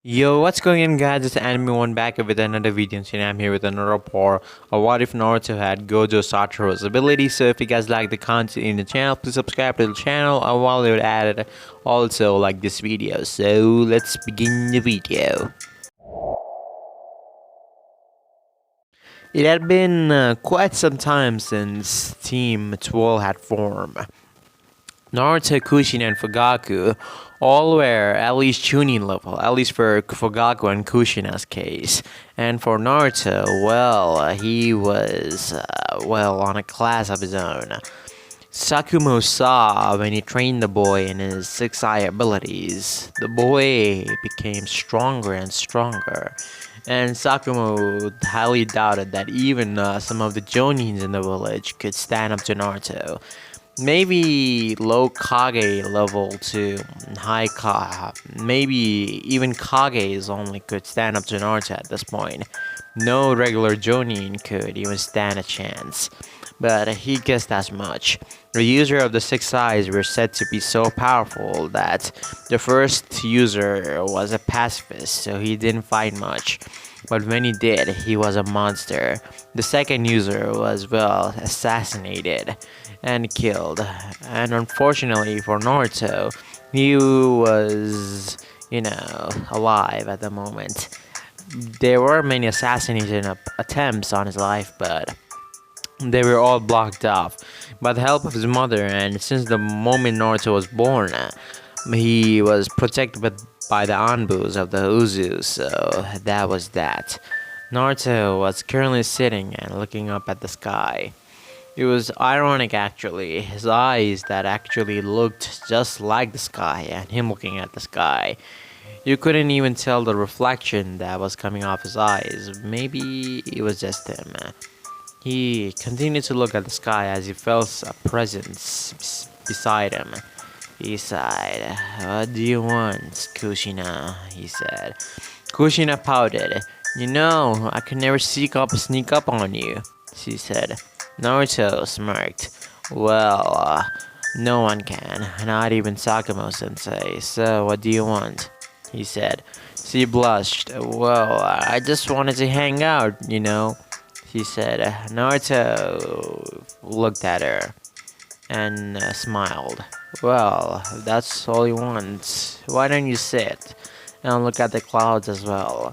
Yo, what's going on guys? It's Anime One back with another video, and today I'm here with another report of what if Naruto had Gojo Satoru's ability. So if you guys like the content in the channel, please subscribe to the channel, and while you're at it, also like this video. So let's begin the video. It had been quite some time since Team 12 had formed. Naruto, Kushina, and Fugaku all were at least tuning level, at least for Fugaku and Kushina's case. And for Naruto, well, he was, on a class of his own. Sakumo saw when he trained the boy in his 6-eye abilities, the boy became stronger and stronger. And Sakumo highly doubted that even some of the Jonins in the village could stand up to Naruto. Maybe low Kage level to high Kage. Maybe even Kage's only could stand up to Naruto at this point. No regular Jonin could even stand a chance. But he guessed as much. The user of the 6 eyes were said to be so powerful that the first user was a pacifist, so he didn't fight much. But when he did, he was a monster. The second user was, well, assassinated and killed. And unfortunately for Naruto, he was, alive at the moment. There were many assassination attempts on his life, but they were all blocked off by the help of his mother, and since the moment Naruto was born, he was protected by the Anbus of the Uzu, so that was that. Naruto was currently sitting and looking up at the sky. It was ironic actually, his eyes that actually looked just like the sky and him looking at the sky. You couldn't even tell the reflection that was coming off his eyes. Maybe it was just him. He continued to look at the sky as he felt a presence beside him. He sighed. "What do you want, Kushina?" he said. Kushina pouted. "You know, I could never sneak up on you," she said. Naruto smirked. "Well, no one can, not even Sakumo-sensei, so what do you want?" he said. She blushed. "Well, I just wanted to hang out, she said. Naruto looked at her and smiled. "Well, if that's all you want, why don't you sit and look at the clouds as well?"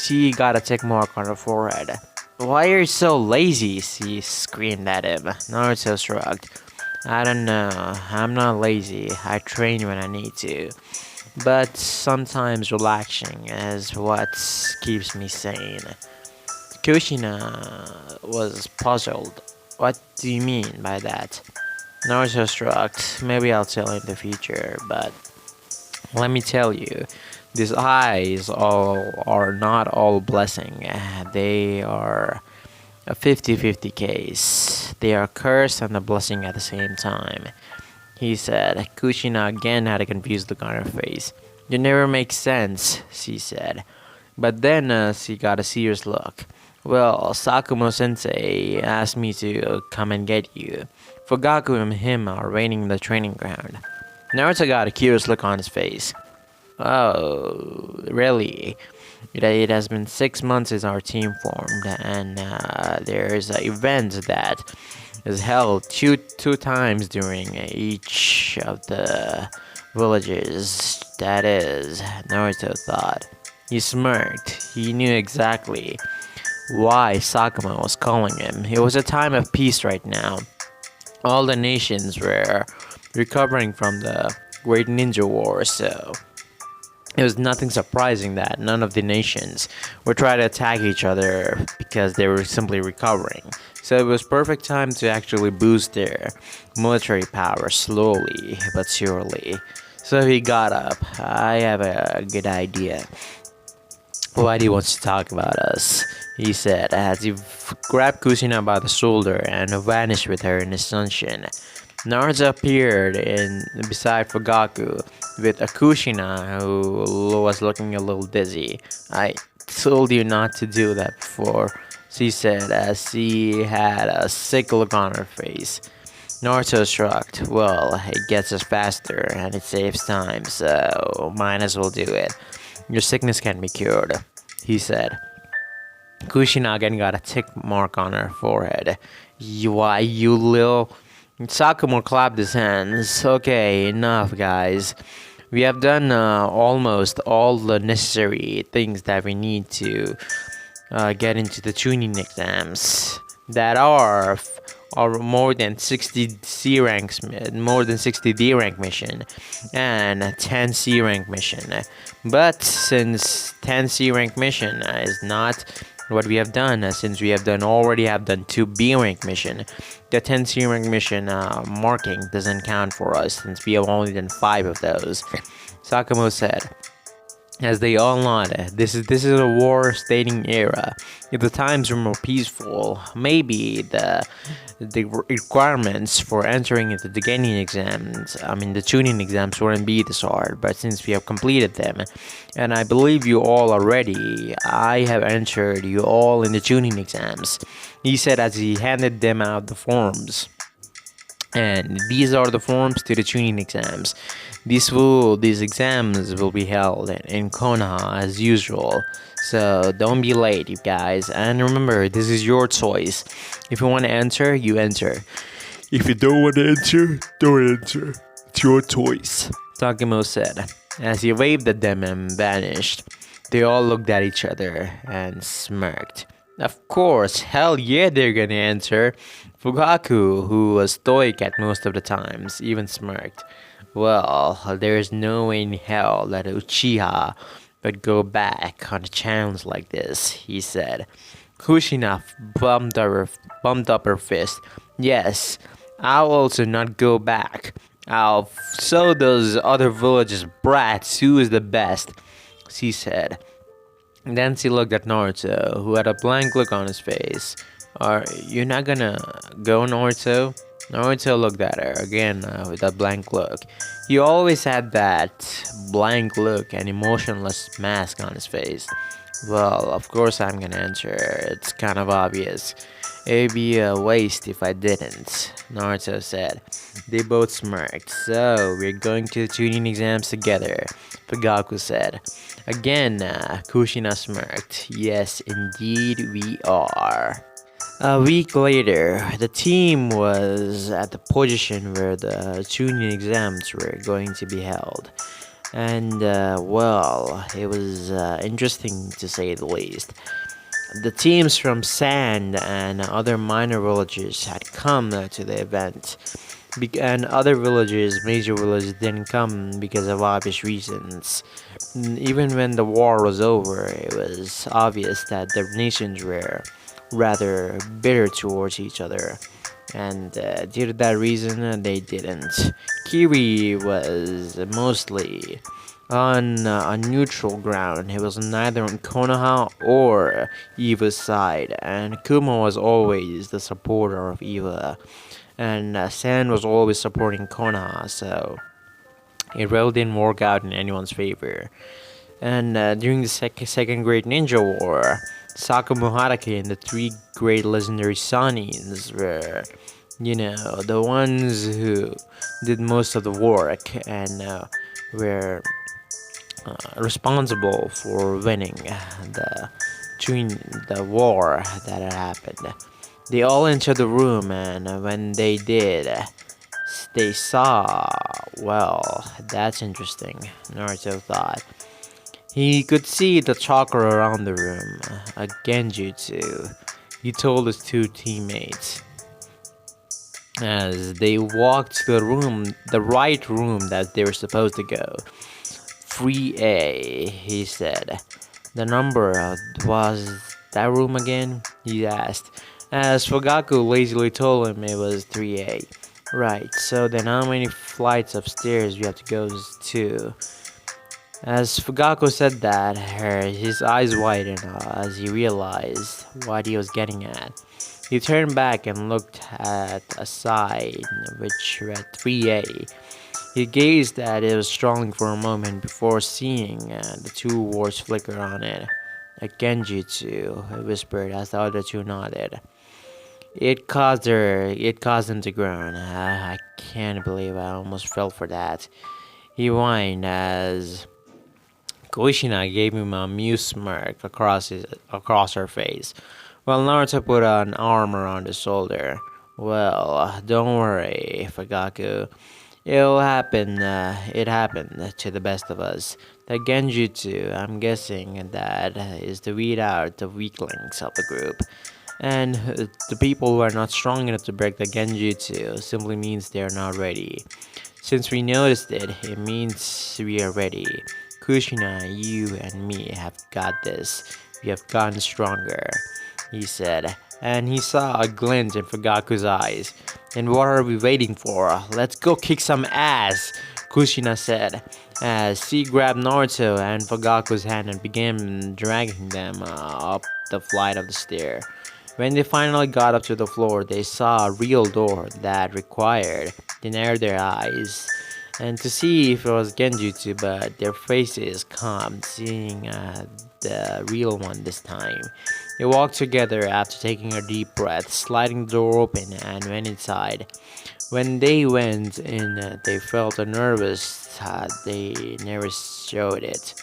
She got a tick mark on her forehead. "Why are you so lazy?" she screamed at him. Naruto shrugged. "I don't know. I'm not lazy. I train when I need to. But sometimes relaxing is what keeps me sane." Kushina was puzzled. "What do you mean by that?" Naruto shrugged. "Maybe I'll tell you in the future, but let me tell you, these eyes are not all blessing. They are a 50-50 case. They are a curse and a blessing at the same time," he said. Kushina again had a confused look on her face. "You never make sense," she said. But then she got a serious look. "Well, Sakumo-sensei asked me to come and get you. Fugaku and him are waiting in the training ground." Naruto got a curious look on his face. "Oh, really? It has been 6 months since our team formed, and there's an event that is held two times during each of the villages. That is," Naruto thought. He smirked. He knew exactly why Sakuma was calling him. It was a time of peace right now. All the nations were recovering from the Great Ninja War, so it was nothing surprising that none of the nations were trying to attack each other because they were simply recovering. So it was perfect time to actually boost their military power slowly but surely. So he got up. "I have a good idea. Why do you want to talk about us?" he said as he grabbed Kushina by the shoulder and vanished with her in his sunshine. Naruto appeared beside Fugaku with a Kushina who was looking a little dizzy. "I told you not to do that before," she said as she had a sick look on her face. Naruto shrugged. "Well, it gets us faster and it saves time, so might as well do it." your sickness can be cured, he said. Kushina again got a tick mark on her forehead. Why, you little... Sakumo clapped his hands. Okay, enough, guys. We have done almost all the necessary things that we need to get into the tuning exams that are more than 60 C ranks, more than 60 D rank mission, and 10 C rank mission. But since 10 C rank mission is not what we have done, since we have already have done 2 B rank mission, the 10 C rank mission marking doesn't count for us since we have only done 5 of those. Sakamoto said, as they all nodded. This is a war-stating era. If the times were more peaceful, maybe the requirements for entering into the gaining exams, the tuning exams, wouldn't be this hard. But since we have completed them, and I believe you all are ready, I have entered you all in the tuning exams, he said as he handed them out the forms. And these are the forms to the tuning exams. These exams will be held in Konoha as usual. So don't be late, you guys. And remember, this is your choice. If you want to enter, you enter. If you don't want to enter, don't enter. It's your choice, Takemo said, as he waved at them and vanished. They all looked at each other and smirked. Of course, hell yeah, they're gonna enter. Fugaku, who was stoic at most of the times, even smirked. Well, there's no way in hell that Uchiha would go back on a challenge like this, he said. Kushina bumped up her fist. Yes, I'll also not go back. I'll show those other villages brats who is the best, she said. Then she looked at Naruto, who had a blank look on his face. Are you not gonna go, Naruto? Naruto looked at her again with a blank look. He always had that blank look and emotionless mask on his face. Well, of course I'm gonna enter. It's kind of obvious. It'd be a waste if I didn't, Naruto said. They both smirked. So, we're going to the tuning exams together, Fugaku said. Again, Kushina smirked. Yes, indeed we are. A week later, the team was at the position where the tuning exams were going to be held. And, well, it was interesting to say the least. The teams from Sand and other minor villages had come to the event, and other villages, major villages, didn't come because of obvious reasons. Even when the war was over, it was obvious that the nations were rather bitter towards each other, and due to that reason, they didn't. Kiri was mostly on a neutral ground. He was neither on Konoha or Eva's side, and Kuma was always the supporter of Eva, and San was always supporting Konoha, so it really didn't work out in anyone's favor. And during the second Great Ninja War, Sakamu Harake and the 3 great legendary Sanins were, the ones who did most of the work and were responsible for winning the war that had happened. They all entered the room, and when they did, they saw, well, that's interesting, Naruto thought. He could see the chakra around the room, a genjutsu, he told his 2 teammates. As they walked to the right room that they were supposed to go. 3A, he said. The number was that room again? He asked, as Fugaku lazily told him it was 3A. Right, so then how many flights of stairs we have to go to? As Fugaku said that, his eyes widened as he realized what he was getting at. He turned back and looked at a sign which read 3A. He gazed at it strongly for a moment before seeing the 2 words flicker on it. A genjutsu, he whispered as the other 2 nodded. It caused him to groan. I can't believe I almost fell for that. He whined as Kushina gave him a amused smirk across her face, while Naruto put an arm around his shoulder. Well, don't worry, Fugaku. It happened to the best of us. The Genjutsu, I'm guessing that is the weed out the weaklings of the group. And the people who are not strong enough to break the Genjutsu simply means they are not ready. Since we noticed it, it means we are ready. Kushina, you and me have got this. We have gotten stronger, he said, and he saw a glint in Fugaku's eyes. And what are we waiting for? Let's go kick some ass, Kushina said, as he grabbed Naruto and Fugaku's hand and began dragging them up the flight of the stair. When they finally got up to the floor, they saw a real door that required they narrowed their eyes and to see if it was Genjutsu, but their faces calmed, seeing the real one this time. They walked together after taking a deep breath, sliding the door open, and went inside. When they went in, they felt nervous. They never showed it.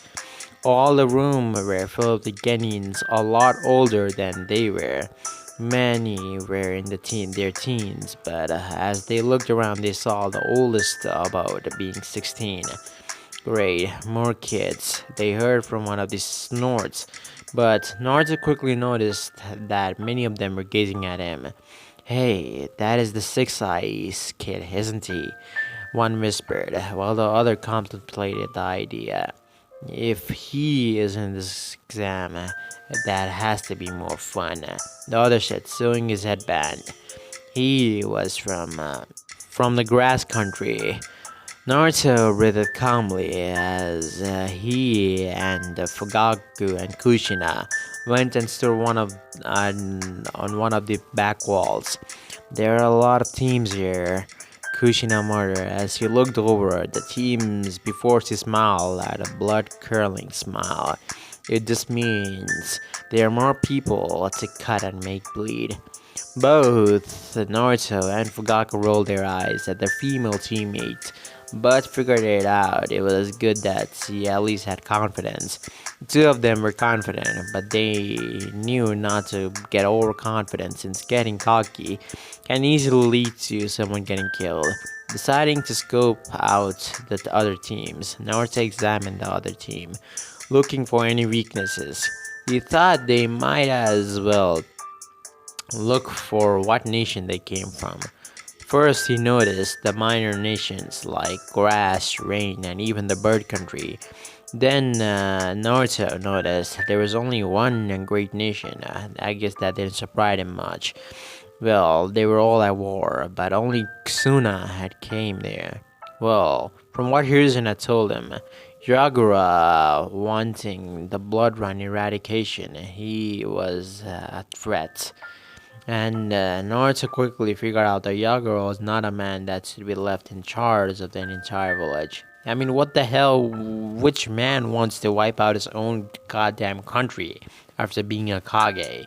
All the room were filled with Genins, a lot older than they were. Many were in their teens, but as they looked around, they saw the oldest about being 16. Great, more kids. They heard from one of these snorts, but Naruto quickly noticed that many of them were gazing at him. Hey, that is the Six Eyes kid, isn't he? One whispered, while the other contemplated the idea. If he is in this exam, that has to be more fun. The other said, sewing his headband. He was from the grass country. Naruto breathed calmly as he and Fugaku and Kushina went and stood on one of the back walls. There are a lot of teams here, Kushina muttered as he looked over the teams before he smiled at a blood-curdling smile. It just means there are more people to cut and make bleed. Both Naruto and Fugaku rolled their eyes at their female teammate, but figured it out. It was good that she at least had confidence. The two of them were confident, but they knew not to get overconfident since getting cocky can easily lead to someone getting killed. Deciding to scope out the other teams, Naruto examined the other team, looking for any weaknesses. He thought they might as well look for what nation they came from. First, he noticed the minor nations like grass, rain, and even the bird country. Then Naruto noticed there was only one great nation. I guess that didn't surprise him much. Well, they were all at war, but only Kusuna had came there. Well, from what Hiruzen had told him, Yagura wanting the blood run eradication, he was a threat. And Naruto quickly figured out that Yagura was not a man that should be left in charge of the entire village. I mean, what the hell? Which man wants to wipe out his own goddamn country after being a Kage?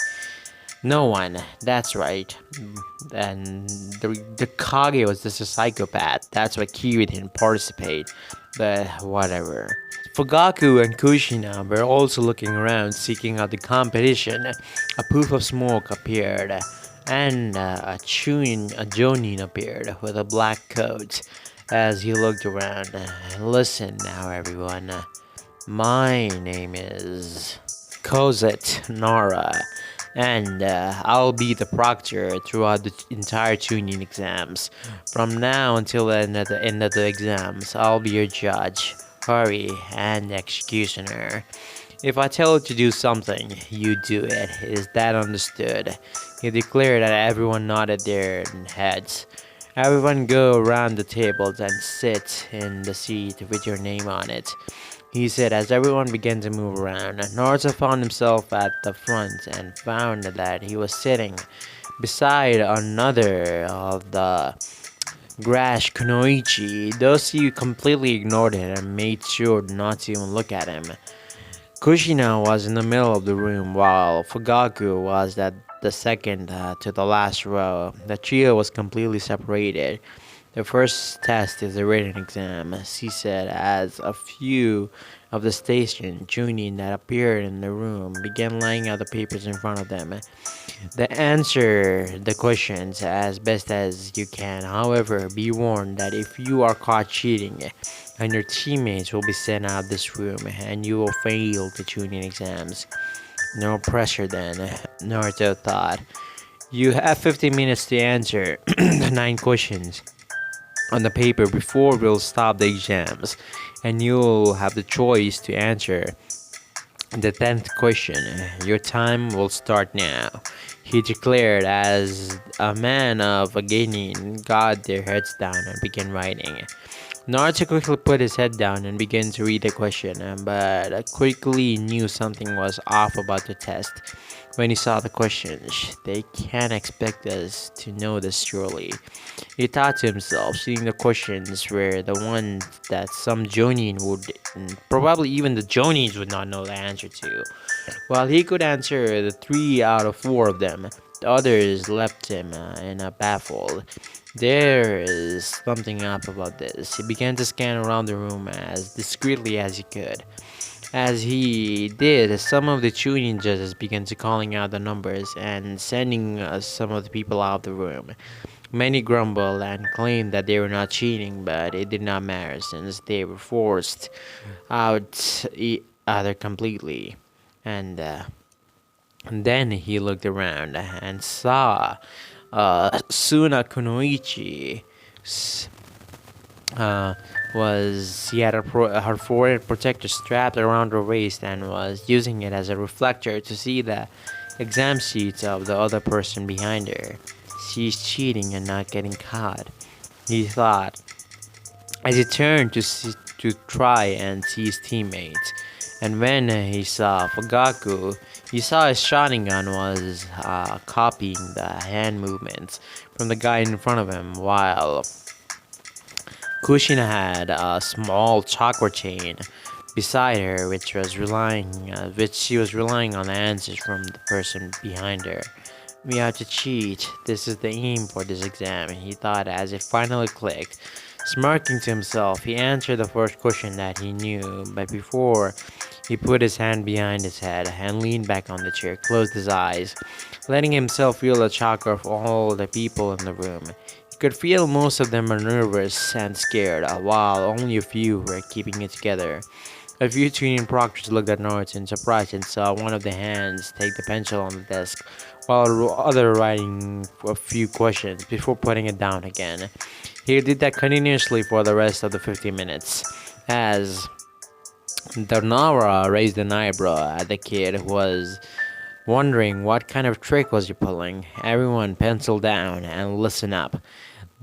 No one, that's right. And the Kage was just a psychopath. That's why Kiryu didn't participate. But whatever. Fugaku and Kushina were also looking around, seeking out the competition. A poof of smoke appeared, and a Jonin appeared with a black coat. As he looked around, listen now, everyone. My name is Kozet Nara, and I'll be the proctor throughout the entire Chunin exams. From now until the end of the exams, I'll be your judge, hurry, and executioner. If I tell you to do something, you do it. Is that understood? He declared that everyone nodded their heads. Everyone go around the tables and sit in the seat with your name on it, he said as everyone began to move around. Naruto found himself at the front and found that he was sitting beside another of the Grash Kunoichi. Those he completely ignored him and made sure not to even look at him. Kushina was in the middle of the room while Fugaku was at the second to the last row. The trio was completely separated. The first test is a written exam, she said as a few of the station, Junin, that appeared in the room, began laying out the papers in front of them. They answer the questions as best as you can. However, be warned that if you are caught cheating, and your teammates will be sent out of this room, and you will fail the Chunin exams. No pressure then, Naruto thought. You have 15 minutes to answer the 9 questions on the paper before we'll stop the exams, and you'll have the choice to answer the 10th question. Your time will start now, he declared as a man of a genin got their heads down and began writing. Naruto quickly put his head down and began to read the question, but quickly knew something was off about the test. When he saw the questions, they can't expect us to know this surely. He thought to himself, seeing the questions were the ones that some Jonin would, probably even the Jonins would not know the answer to. While he could answer the 3 out of 4 of them, the others left him in a baffled. There is something up about this. He began to scan around the room as discreetly as he could. As he did, some of the tuning judges began to calling out the numbers and sending some of the people out of the room. Many grumbled and claimed that they were not cheating, but it did not matter since they were forced out either completely. And, uh, and then he looked around and saw Suna Kunoichi uh, she had her forehead protector strapped around her waist and was using it as a reflector to see the exam sheets of the other person behind her. She's cheating and not getting caught, he thought, as he turned to try and see his teammates. And when he saw Fugaku, he saw his Sharingan was copying the hand movements from the guy in front of him, while Kushina had a small chakra chain beside her, which she was relying on the answers from the person behind her. We have to cheat. This is the aim for this exam, he thought as it finally clicked. Smirking to himself, he answered the first question that he knew, but before he put his hand behind his head and leaned back on the chair, closed his eyes, letting himself feel the chakra of all the people in the room. He could feel most of them were nervous and scared, while only a few were keeping it together. A few training proctors looked at Naruto in surprise and saw one of the hands take the pencil on the desk, while the other writing a few questions before putting it down again. He did that continuously for the rest of the 15 minutes, as Darnara raised an eyebrow at the kid who was wondering what kind of trick was he pulling. Everyone pencil down and listen up,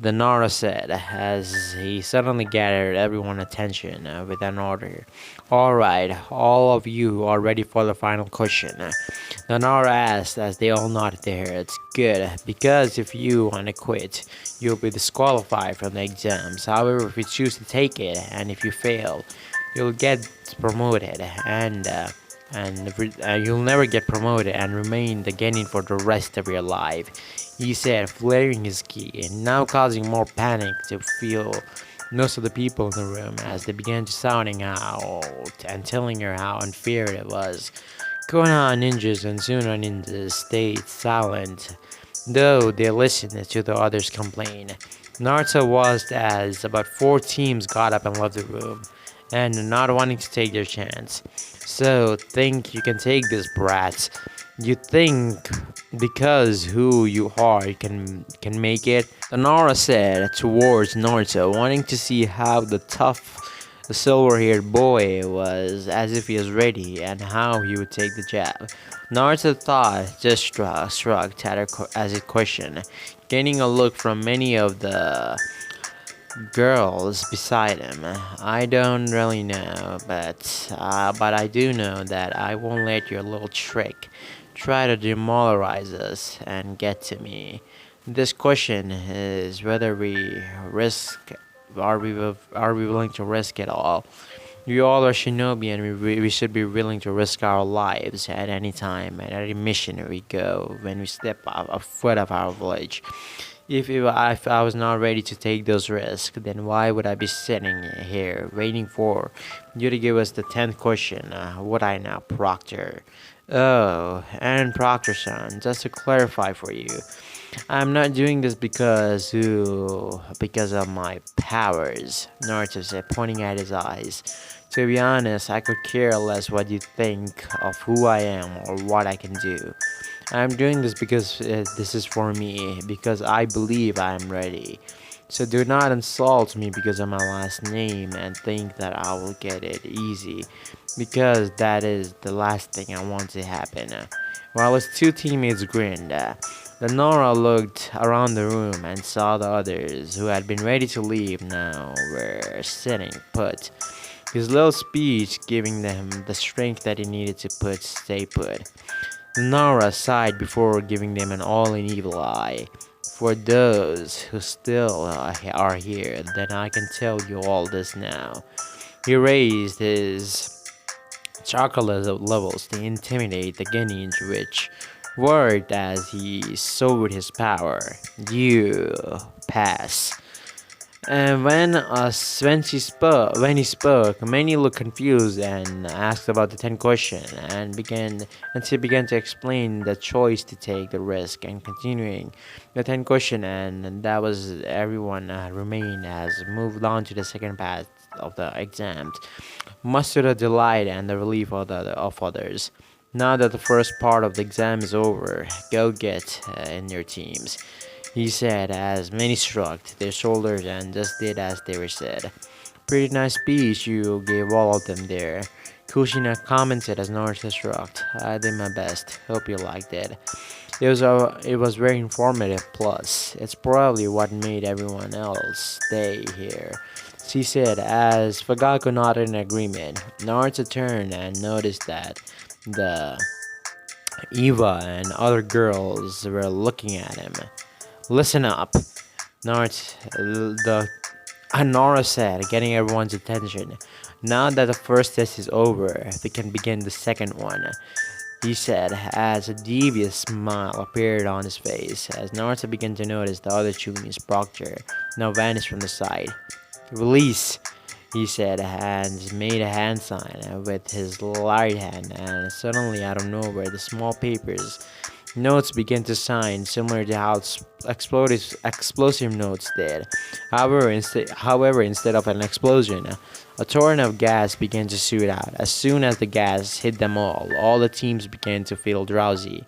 the Nara said, as he suddenly gathered everyone's attention with an order. Alright, all of you are ready for the final question. The Nara asked as they all nodded their heads. Good, because if you want to quit, you'll be disqualified from the exams. However, if you choose to take it, and if you fail, you'll get promoted, and you'll never get promoted and remain the genin for the rest of your life, he said, flaring his key, and now causing more panic to feel most of the people in the room as they began to sounding out and telling her how unfair it was. Konoha ninjas and Suna ninjas stayed silent, though they listened to the others complain. Naruto watched as about 4 teams got up and left the room, and not wanting to take their chance. So, think you can take this, brats. You think because who you are you can make it? Nara said towards Naruto, wanting to see how the tough silver-haired boy was, as if he was ready, and how he would take the jab. Naruto thought, just shrugged at her as a question, gaining a look from many of the girls beside him. I don't really know, but I do know that I won't let your little trick try to demoralize us and get to me. This question is whether we risk. Are we willing to risk it all? We all are shinobi, and we should be willing to risk our lives at any time, at any mission we go, when we step a foot of our village. If I was not ready to take those risks, then why would I be sitting here waiting for you to give us the 10th question? Would I now, Proctor? Oh, and Proctor-san, just to clarify for you, I'm not doing this because of my powers, Naruto said, pointing at his eyes. To be honest, I could care less what you think of who I am or what I can do. I'm doing this because this is for me, because I believe I am ready. So do not insult me because of my last name and think that I will get it easy, because that is the last thing I want to happen. While his two teammates grinned, the Nora looked around the room and saw the others who had been ready to leave now were sitting put. His little speech giving them the strength that he needed to stay put. Nora sighed before giving them an all-in-evil eye. For those who still are here, then I can tell you all this now. He raised his chocolate levels to intimidate the Guineans, which worked as he showed his power. You pass. And when he spoke, many looked confused and asked about the 10 question, and he began to explain the choice to take the risk and continuing the 10 question, and that was everyone remained as moved on to the second part of the exams, much to the delight and the relief of others. Now that the first part of the exam is over, go get in your teams, he said as many shrugged their shoulders and just did as they were said. Pretty nice speech you gave all of them there, Kushina commented as Naruto shrugged. I did my best. Hope you liked it. It was very informative, plus, it's probably what made everyone else stay here, she said as Fagaku nodded in agreement. Naruto turned and noticed that the Eva and other girls were looking at him. Listen up, Nora said, getting everyone's attention. Now that the first test is over, we can begin the second one, he said, as a devious smile appeared on his face, as Naruto began to notice the other Chunin's Proctor now vanished from the sight. Release, he said, and made a hand sign with his right hand, and suddenly out of nowhere the small papers notes began to sign, similar to how explosive notes did. However, instead of an explosion, a torrent of gas began to shoot out. As soon as the gas hit them all the teams began to feel drowsy,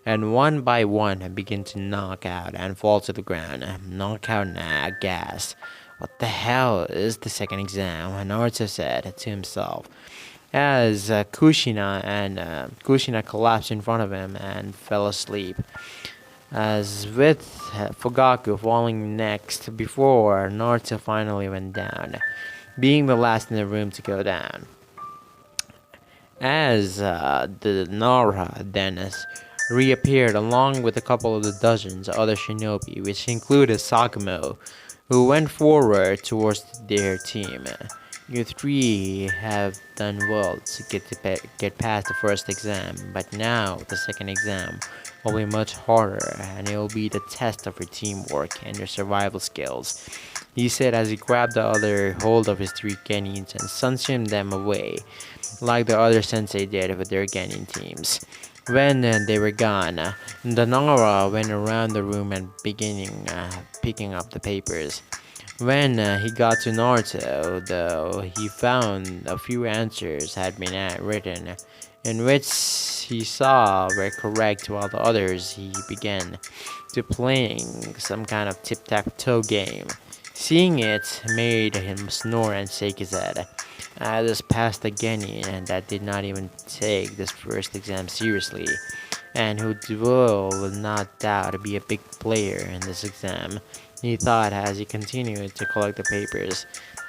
and one by one began to knock out and fall to the ground. Knock out gas. What the hell is the second exam? Naruto said to himself as Kushina collapsed in front of him and fell asleep. As with Fugaku falling next before Naruto finally went down, being the last in the room to go down. As the Nara Dennis reappeared along with a couple of the dozens other shinobi, which included Sakumo, who went forward towards their team. You three have done well to get past the first exam, but now the second exam will be much harder, and it will be the test of your teamwork and your survival skills, he said as he grabbed the other hold of his three Genins and sunshimmed them away, like the other sensei did with their Genin teams. When they were gone, the Nara went around the room and beginning picking up the papers. When he got to Naruto, though, he found a few answers had been written, in which he saw were correct, while the others he began to playing some kind of tic-tac-toe game. Seeing it made him snore and shake his head. I just passed the Genin that did not even take this first exam seriously, and who will not doubt to be a big player in this exam, he thought as he continued to collect the papers.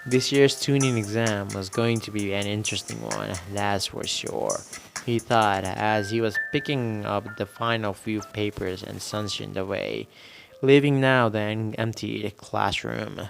This year's tuning exam was going to be an interesting one, that's for sure, he thought as he was picking up the final few papers and sunshined away, leaving now the empty classroom.